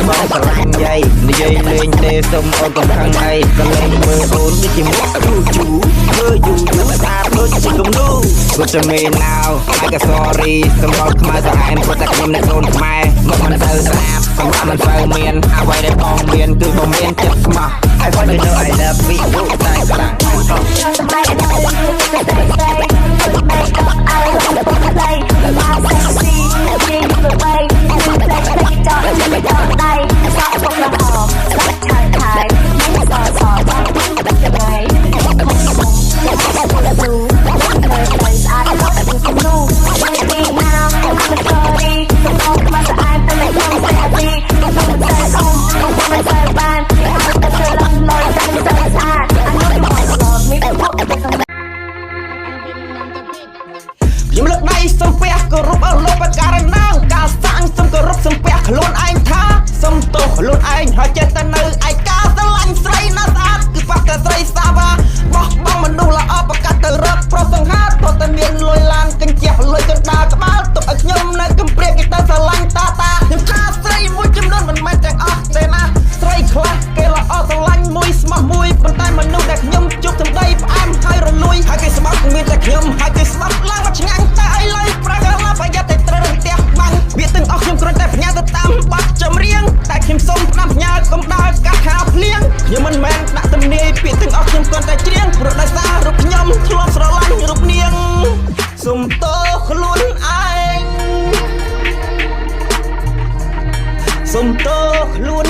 បងស្រឡាញ់យាយនិយាយលេងទេសុំអូនកំខឹងអីក៏លេងមើលអូនដូចជាមុខយូធ្វើយូស្អាតដូចជាគំនូគាត់จะមេណៅហើយក៏ sorry សម្រាប់ខ្មែរស្រអែមព្រោះតែខ្ញុំអ្នកកូនខ្មែរមកមិនទៅស្អាតសម្រាប់មិនទៅមានអ្វីដែលបងមានគឺបងមានចិត្តស្មោះ I want to know I love you តែខ្លាំងសម្រាប់តែខ្ញុំលើកដៃសំពះគោរពអរលោកបការណាងការសាងសំគោរពសំពះខ្លួនឯងថាសំទោសខ្លួនឯងហើយចេះតែនៅឯកាស្រឡាញ់ស្រីណាស្អាតគឺប៉ះតែស្រីសាវ៉ាបោះបង់មនុស្សល្អប្រកាសទៅរកប្រុសសង្ហាព្រោះតែមានលុយឡានកញ្ជះលុយកណ្ដាលក្បាលទុកឲ្យខ្ញុំនៅកំព្រាគេទៅស្រឡាញ់តាខ្ញុំថាស្រីមួយចំនួនមិនមែនទាំងអស់ទេណាស្រីខ្លះគេល្អស្រឡាញ់មួយស្មោះមួយប៉ុន្តែមនុស្សដែលខ្ញុំជួបសម្ដីផ្អែមហើយរលួយហើយគេស្មោះមានតែខ្ញុំហើយគេស្ដាប់ឡើងមកឆ្ងាញ់តែឥឡូវប្រកឡើងប្រយ័ត្នតែត្រូវរន្ទះបាំងវាទាំងអស់ខ្ញុំគ្រាន់តែផ្ញើទៅតាមបទចម្រៀងតែខ្ញុំសូមផ្ដាំផ្ញើកុំដើរកាត់ខាភ្លៀងខ្ញុំមិនមែនដាក់ទំនាយពាក្យទាំងអស់ខ្ញុំគ្រាន់តែច្រៀងព្រោះដោយសាររូបខ្ញុំធ្លាប់ស្រឡាញ់រូបនាងសុំទោសខ្លួនឯងសុំទោសខ្លួន